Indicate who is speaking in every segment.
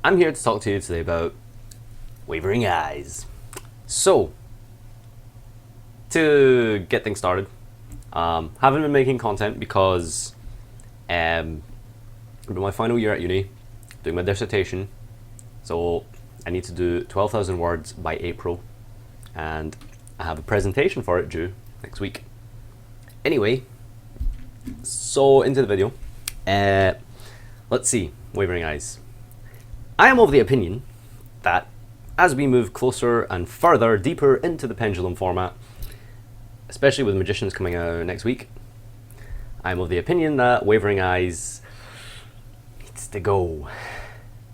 Speaker 1: I'm here to talk to you today about Wavering Eyes. So, to get things started, haven't been making content because I'm in my final year at uni, doing my dissertation, so I need to do 12,000 words by April, and I have a presentation for it due next week. Anyway, so into the video. Let's see, Wavering Eyes. I am of the opinion that as we move closer and further, deeper into the pendulum format, especially with Magicians coming out next week, I'm of the opinion that Wavering Eyes needs to go.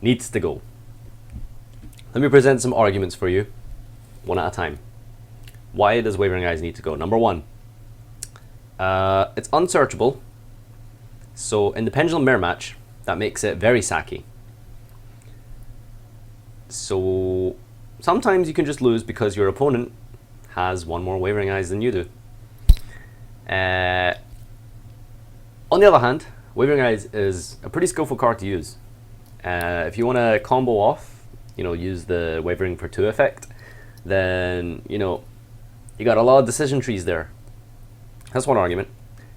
Speaker 1: Needs to go. Let me present some arguments for you, one at a time. Why does Wavering Eyes need to go? Number one, it's unsearchable. So in the pendulum mirror match, that makes it very sacky. So sometimes you can just lose because your opponent has one more Wavering Eyes than you do. On the other hand, Wavering Eyes is a pretty skillful card to use. If you want to combo off, use the Wavering for 2 effect, then, you got a lot of decision trees there. That's one argument.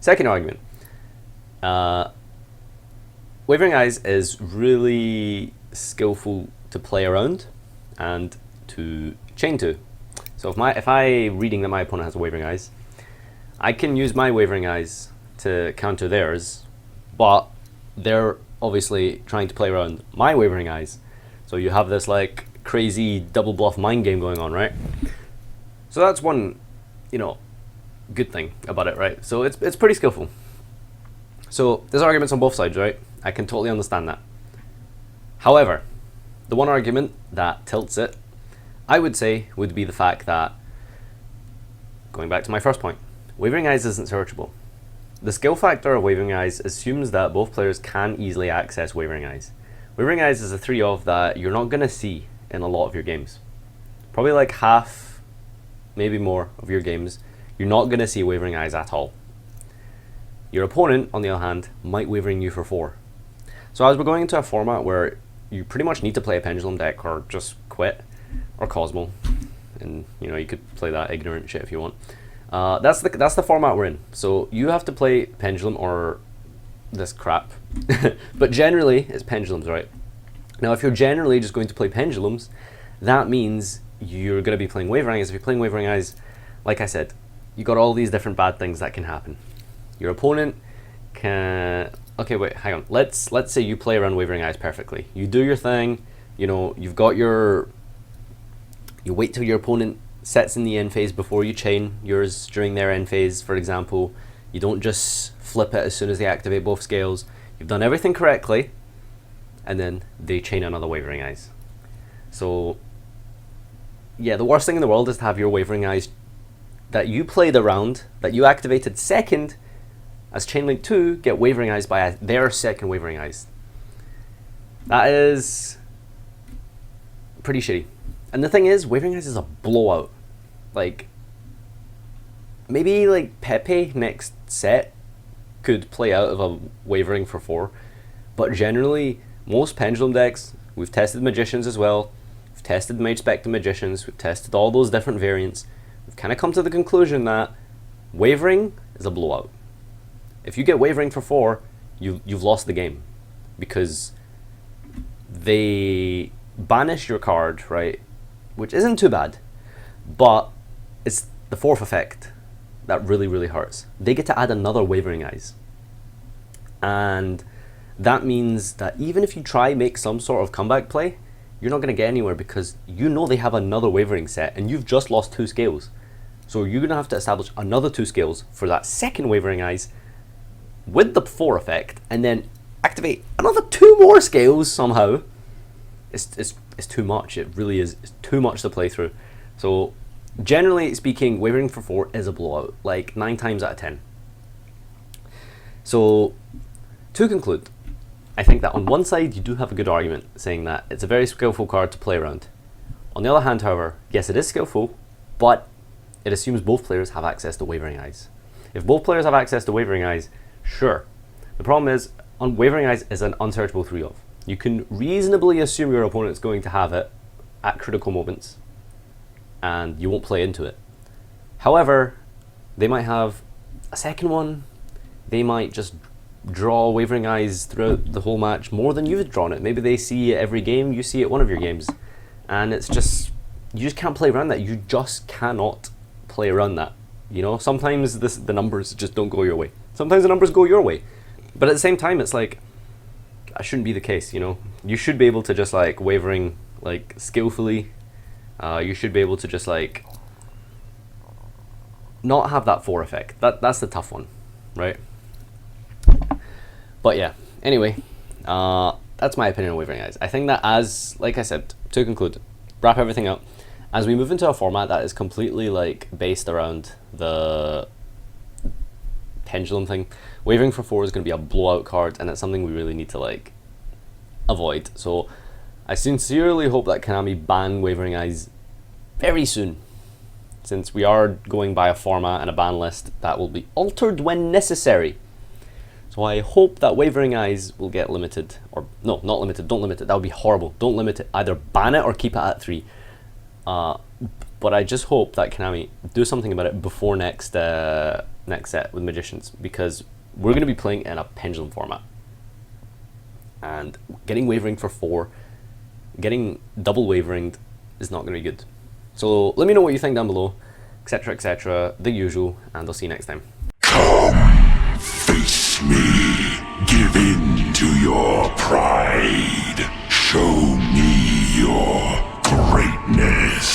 Speaker 1: Second argument, Wavering Eyes is really skillful to play around and to chain to. So if I reading that my opponent has a Wavering Eyes, I can use my Wavering Eyes to counter theirs, but they're obviously trying to play around my Wavering Eyes. So you have this like crazy double bluff mind game going on, right? So that's one, good thing about it, right? So it's pretty skillful. So there's arguments on both sides, right? I can totally understand that. However, the one argument that tilts it, I would say, would be the fact that, going back to my first point, Wavering Eyes isn't searchable. The skill factor of Wavering Eyes assumes that both players can easily access Wavering Eyes. Wavering Eyes is a 3-of that you're not going to see in a lot of your games. Probably like half, maybe more of your games, you're not going to see Wavering Eyes at all. Your opponent, on the other hand, might Wavering you for 4. So as we're going into a format where you pretty much need to play a pendulum deck or just quit, or Cosmo, and you could play that ignorant shit if you want. That's the format we're in. So you have to play pendulum or this crap, but generally it's pendulums, right? Now if you're generally just going to play pendulums, that means you're going to be playing Wavering Eyes. If you're playing Wavering Eyes, like I said, you got all these different bad things that can happen. Your opponent can... Okay, wait, hang on. Let's say you play around Wavering Eyes perfectly. You do your thing, you've got your... You wait till your opponent sets in the end phase before you chain yours during their end phase, for example. You don't just flip it as soon as they activate both scales. You've done everything correctly, and then they chain another Wavering Eyes. So, yeah, the worst thing in the world is to have your Wavering Eyes that you played around, that you activated second, as Chainlink 2 get Wavering Eyes by their second Wavering Eyes. That is pretty shitty. And the thing is, Wavering Eyes is a blowout. Like, maybe like Pepe next set could play out of a Wavering for 4, but generally, most pendulum decks, we've tested Magicians as well, we've tested Mage Spectre Magicians, we've tested all those different variants, we've kind of come to the conclusion that Wavering is a blowout. If you get Wavering for 4, you've lost the game, because they banish your card, right, which isn't too bad, but it's the 4th effect that really, really hurts. They get to add another Wavering Eyes, and that means that even if you try make some sort of comeback play, you're not going to get anywhere because they have another Wavering set and you've just lost 2 scales. So you're going to have to establish another 2 scales for that second Wavering Eyes with the 4 effect, and then activate another 2 more scales somehow. It's too much. It really is. It's too much to play through. So generally speaking, Wavering for 4 is a blowout, like 9 times out of 10. So to conclude, I think that on one side you do have a good argument saying that it's a very skillful card to play around. On the other hand, however, yes, it is skillful, but it assumes both players have access to Wavering Eyes. If both players have access to Wavering Eyes, sure. The problem is, Wavering Eyes is an unsearchable 3-of. You can reasonably assume your opponent's going to have it at critical moments, and you won't play into it. However, they might have a second one. They might just draw Wavering Eyes throughout the whole match more than you've drawn it. Maybe they see it every game, you see it one of your games. And it's just, you just can't play around that. You just cannot play around that. You know, sometimes the numbers just don't go your way. Sometimes the numbers go your way. But at the same time, it's like, that shouldn't be the case, you know? You should be able to just like Wavering like skillfully. You should be able to just like not have that 4 effect. That's the tough one, right? But yeah, anyway, that's my opinion on Wavering Eyes. I think that as, like I said, to conclude, wrap everything up, as we move into a format that is completely like based around the pendulum thing, Wavering for 4 is going to be a blowout card, and it's something we really need to like avoid. So I sincerely hope that Konami ban Wavering Eyes very soon, since we are going by a format and a ban list that will be altered when necessary. So I hope that Wavering Eyes will get limited, or no, not limited, don't limit it, that would be horrible. Don't limit it, either ban it or keep it at 3. But I just hope that Konami do something about it before next set with Magicians, because we're going to be playing in a pendulum format. And getting Wavering for 4, getting double Wavering is not going to be good. So let me know what you think down below, etc., the usual, and I'll see you next time.
Speaker 2: Come, face me, give in to your pride, show me your greatness.